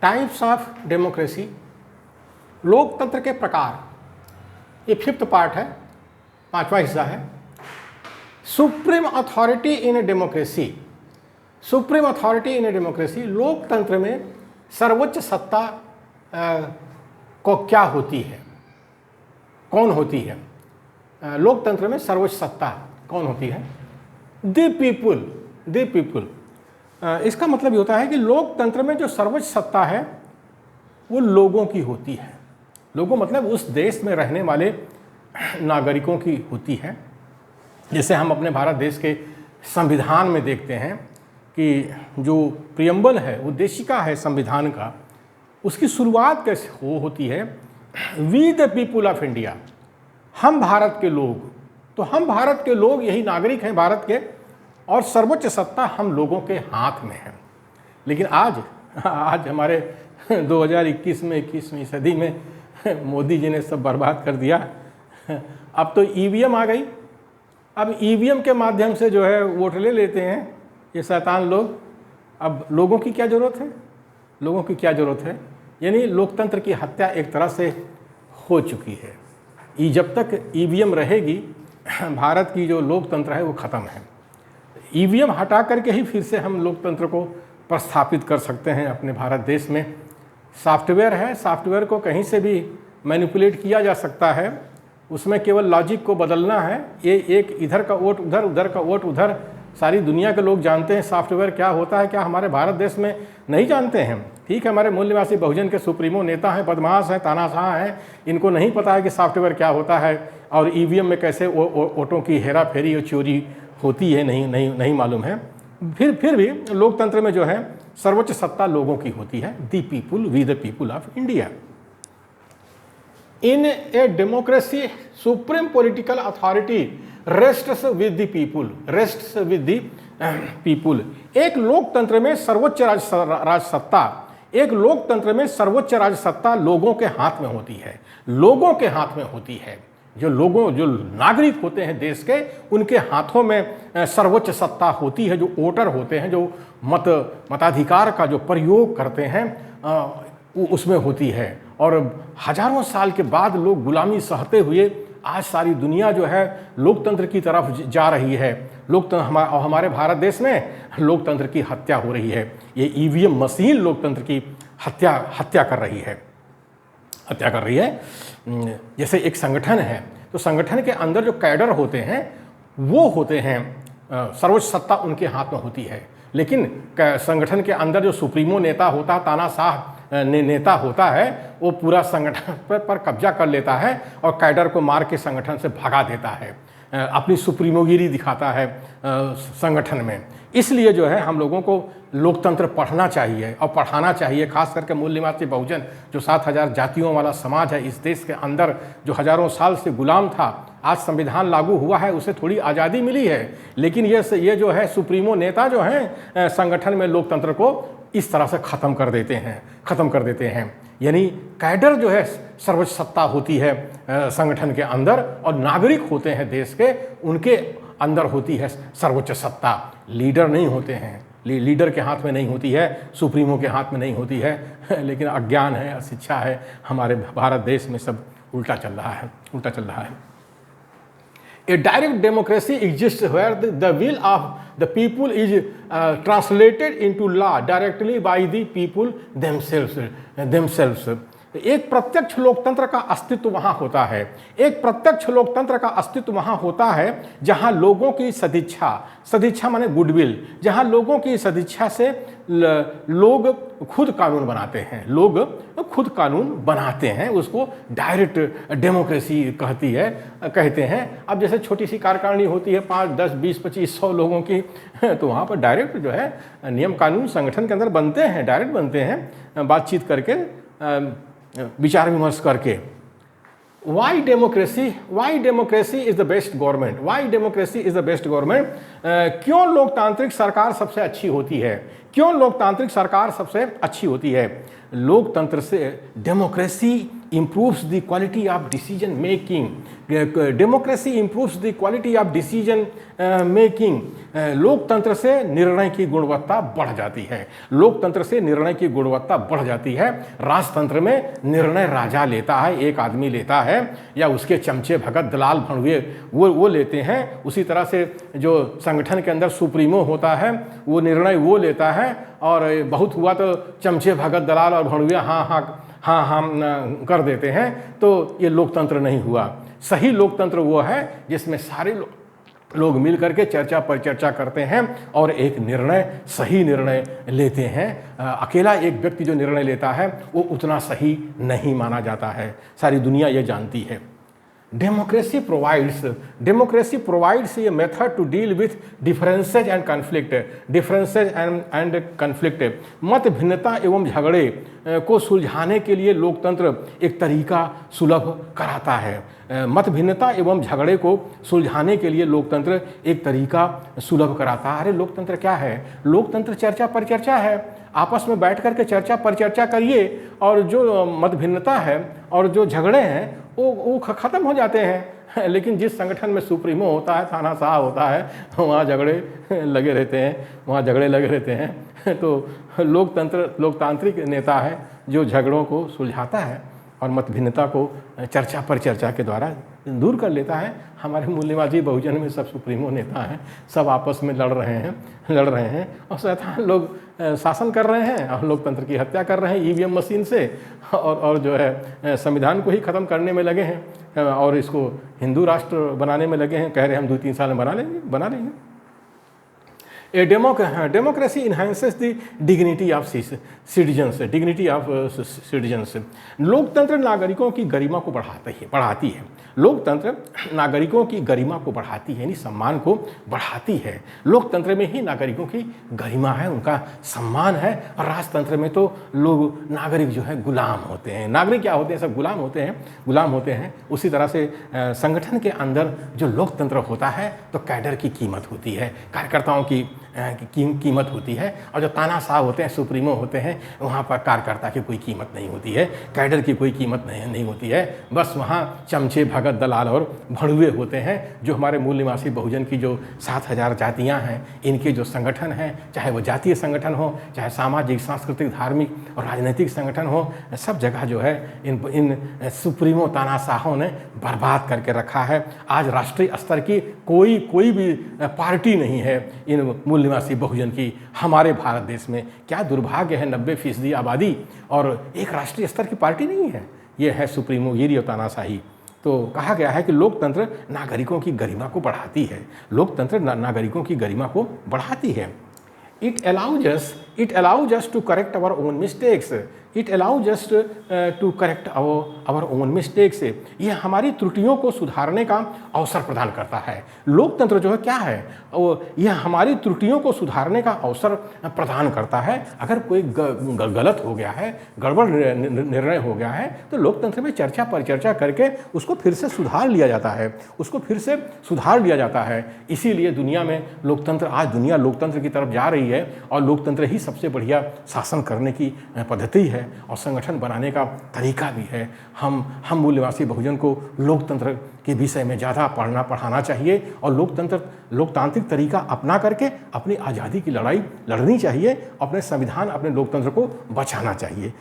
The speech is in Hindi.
टाइप्स ऑफ डेमोक्रेसी, लोकतंत्र के प्रकार, ये 5th पार्ट है, 5वां हिस्सा है। Supreme authority in a democracy, supreme authority in a democracy, लोकतंत्र में सर्वोच्च सत्ता को क्या होती है, कौन होती है? लोकतंत्र में सर्वोच्च सत्ता कौन होती है? The people, the people. इसका मतलब ये होता है कि लोकतंत्र में जो सर्वोच्च सत्ता है वो लोगों की होती है। लोगों मतलब उस देश में रहने वाले नागरिकों की होती है। जैसे हम अपने भारत देश के संविधान में देखते हैं कि जो प्रियम्बल है, उद्देशिका है संविधान का, उसकी शुरुआत कैसे होती है? We the people of India, हम भारत के लोग। तो हम भारत के लोग, यही नागरिक हैं भारत के, और सर्वोच्च सत्ता हम लोगों के हाथ में है। लेकिन आज हमारे 2021 में, 21वीं सदी में मोदी जी ने सब बर्बाद कर दिया। अब तो ईवीएम आ गई, अब ईवीएम के माध्यम से जो है वोट ले लेते हैं ये शैतान लोग। अब लोगों की क्या ज़रूरत है? लोगों की क्या ज़रूरत है? यानी लोकतंत्र की हत्या एक तरह से हो चुकी है। जब तक ईवीएम रहेगी, भारत की जो लोकतंत्र है वो ख़त्म है। ईवीएम हटा करके ही फिर से हम लोकतंत्र को प्रस्थापित कर सकते हैं अपने भारत देश में। सॉफ्टवेयर है, सॉफ्टवेयर को कहीं से भी मैनिपुलेट किया जा सकता है, उसमें केवल लॉजिक को बदलना है। ये एक इधर का वोट उधर, उधर का वोट उधर, सारी दुनिया के लोग जानते हैं सॉफ्टवेयर क्या होता है, क्या हमारे भारत देश में नहीं जानते हैं? ठीक है, हमारे मूल निवासी बहुजन के सुप्रीमो नेता हैं, बदमाश हैं, तानाशाह हैं, इनको नहीं पता है कि सॉफ्टवेयर क्या होता है और ईवीएम में कैसे वोटों की हेरा फेरी और चोरी होती है, नहीं मालूम है। फिर भी लोकतंत्र में जो है सर्वोच्च सत्ता लोगों की होती है। The people, we the people of India. In a democracy supreme political authority rests with the people, rests with the people. एक लोकतंत्र में सर्वोच्च राज सत्ता, एक लोकतंत्र में सर्वोच्च राज सत्ता लोगों के हाथ में होती है, लोगों के हाथ में होती है। जो नागरिक होते हैं देश के, उनके हाथों में सर्वोच्च सत्ता होती है। जो वोटर होते हैं, जो मताधिकार का जो प्रयोग करते हैं, उसमें होती है। और हजारों साल के बाद लोग गुलामी सहते हुए आज सारी दुनिया जो है लोकतंत्र की तरफ जा रही है। लोकतंत्र हमारे भारत देश में लोकतंत्र की हत्या हो रही है। ये ईवीएम मशीन लोकतंत्र की हत्या कर रही है, हत्या कर रही है। जैसे एक संगठन है, तो संगठन के अंदर जो कैडर होते हैं वो होते हैं, सर्वोच्च सत्ता उनके हाथ में होती है। लेकिन संगठन के अंदर जो सुप्रीमो नेता होता है, तानाशाह नेता होता है, वो पूरा संगठन पर कब्जा कर लेता है और कैडर को मार के संगठन से भगा देता है, अपनी सुप्रीमोगिरी दिखाता है संगठन में। इसलिए जो है हम लोगों को लोकतंत्र पढ़ना चाहिए और पढ़ाना चाहिए, खास करके मूल निवासी बहुजन, जो 7000 जातियों वाला समाज है इस देश के अंदर, जो हजारों साल से गुलाम था। आज संविधान लागू हुआ है, उसे थोड़ी आज़ादी मिली है, लेकिन ये जो है सुप्रीमो नेता जो हैं संगठन में लोकतंत्र को इस तरह से ख़त्म कर देते हैं। यानी कैडर जो है सर्वोच्च सत्ता होती है संगठन के अंदर, और नागरिक होते हैं देश के, उनके अंदर होती है सर्वोच्च सत्ता। लीडर नहीं होते हैं, लीडर के हाथ में नहीं होती है, सुप्रीमो के हाथ में नहीं होती है। लेकिन अज्ञान है, अशिक्षा है, हमारे भारत देश में सब उल्टा चल रहा है। A direct democracy exists where the will of the people is translated into law directly by the people themselves. एक प्रत्यक्ष लोकतंत्र का अस्तित्व वहाँ होता है, एक प्रत्यक्ष लोकतंत्र का अस्तित्व वहाँ होता है जहाँ लोगों की सदिच्छा माने गुडविल, जहाँ लोगों की सदिच्छा से लोग खुद कानून बनाते हैं, उसको डायरेक्ट डेमोक्रेसी कहते हैं। अब जैसे छोटी सी कार्यकारिणी होती है 5, 10, 20, 25, 100 लोगों की, तो वहाँ पर डायरेक्ट जो है नियम कानून संगठन के अंदर बनते हैं, डायरेक्ट बनते हैं, बातचीत करके, विचार विमर्श करके। Why democracy is the best government? क्यों लोकतांत्रिक सरकार सबसे अच्छी होती है? क्यों लोकतांत्रिक सरकार सबसे अच्छी होती है? लोकतंत्र से democracy improves the quality of decision making. Democracy improves the quality of decision making. लोकतंत्र से निर्णय की गुणवत्ता बढ़ जाती है। लोकतंत्र से निर्णय की गुणवत्ता बढ़ जाती है। राजतंत्र में निर्णय राजा लेता है, एक आदमी लेता है, या उसके चमचे भगत दलाल भणुए वो लेते हैं। उसी तरह से जो संगठन के अंदर सुप्रीमो होता है वो निर्णय वो लेता है, और बहुत हुआ तो चमचे भगत दलाल और भणुए हाँ कर देते हैं। तो ये लोकतंत्र नहीं हुआ। सही लोकतंत्र वो है जिसमें सारे लोग मिल करके चर्चा पर चर्चा करते हैं और एक निर्णय, सही निर्णय लेते हैं। अकेला एक व्यक्ति जो निर्णय लेता है वो उतना सही नहीं माना जाता है। सारी दुनिया ये जानती है। Democracy provides a method to deal with differences and conflict. मत भिन्नता एवं झगड़े को सुलझाने के लिए लोकतंत्र एक तरीका सुलभ कराता है। मत भिन्नता एवं झगड़े को सुलझाने के लिए लोकतंत्र एक तरीका सुलभ कराता है। अरे लोकतंत्र क्या है? लोकतंत्र चर्चा पर चर्चा है। आपस में बैठ कर के चर्चा पर चर्चा करिए और जो मत भिन्नता है और जो झगड़े हैं वो ख़त्म हो जाते हैं। लेकिन जिस संगठन में सुप्रीमो होता है, तानाशाह होता है, वहाँ झगड़े लगे रहते हैं। तो लोकतांत्रिक नेता है जो झगड़ों को सुलझाता है और मत भिन्नता को चर्चा पर चर्चा के द्वारा दूर कर लेता है। हमारे मूल्यवादी बहुजन में सब सुप्रीमो नेता हैं, सब आपस में लड़ रहे हैं और शैतान लोग शासन कर रहे हैं और लोकतंत्र की हत्या कर रहे हैं ईवीएम मशीन से, और जो है संविधान को ही ख़त्म करने में लगे हैं और इसको हिंदू राष्ट्र बनाने में लगे हैं। कह रहे हैं हम 2-3 साल में बना लेंगे। Democracy enhances the dignity of citizens. लोकतंत्र नागरिकों की गरिमा को बढ़ाती है। लोकतंत्र नागरिकों की गरिमा को बढ़ाती है, यानी सम्मान को बढ़ाती है। लोकतंत्र में ही नागरिकों की गरिमा है, उनका सम्मान है। और राजतंत्र में तो लोग नागरिक जो है गुलाम होते हैं। नागरिक क्या होते हैं? सब गुलाम होते हैं। उसी तरह से संगठन के अंदर जो लोकतंत्र होता है तो कैडर की कीमत होती है, कार्यकर्ताओं की कीमत होती है। और जो तानाशाह होते हैं, सुप्रीमो होते हैं, वहाँ पर कार्यकर्ता की कोई कीमत नहीं होती है, कैडर की कोई कीमत नहीं होती है। बस वहाँ चमचे भगत दलाल और भड़ुए होते हैं। जो हमारे मूल निवासी बहुजन की जो 7,000 जातियाँ हैं, इनके जो संगठन हैं, चाहे वो जातीय संगठन हो, चाहे सामाजिक, सांस्कृतिक, धार्मिक और राजनीतिक संगठन हो, सब जगह जो है इन सुप्रीमो तानाशाहों ने बर्बाद करके रखा है। आज राष्ट्रीय स्तर की कोई भी पार्टी नहीं है इन मूल निवासी बहुजन की। हमारे भारत देश में क्या दुर्भाग्य है, 90% आबादी और एक राष्ट्रीय स्तर की पार्टी नहीं है। ये है सुप्रीमोगिरी और तानाशाही। तो कहा गया है कि लोकतंत्र नागरिकों की गरिमा को बढ़ाती है। लोकतंत्र नागरिकों की गरिमा को बढ़ाती है। It allows us to correct our own mistakes. ये हमारी त्रुटियों को सुधारने का अवसर प्रदान करता है। लोकतंत्र जो है क्या है? यह हमारी त्रुटियों को सुधारने का अवसर प्रदान करता है। अगर कोई गलत हो गया है, गड़बड़ निर्णय हो गया है, तो लोकतंत्र में चर्चा पर चर्चा करके उसको फिर से सुधार लिया जाता है। इसीलिए दुनिया में लोकतंत्र, आज दुनिया लोकतंत्र की तरफ जा रही है और लोकतंत्र ही सबसे बढ़िया शासन करने की पद्धति है और संगठन बनाने का तरीका भी है। हम मूल्यवासी बहुजन को लोकतंत्र के विषय में ज़्यादा पढ़ाना चाहिए और लोकतांत्रिक तरीका अपना करके अपनी आज़ादी की लड़ाई लड़नी चाहिए। अपने संविधान, अपने लोकतंत्र को बचाना चाहिए।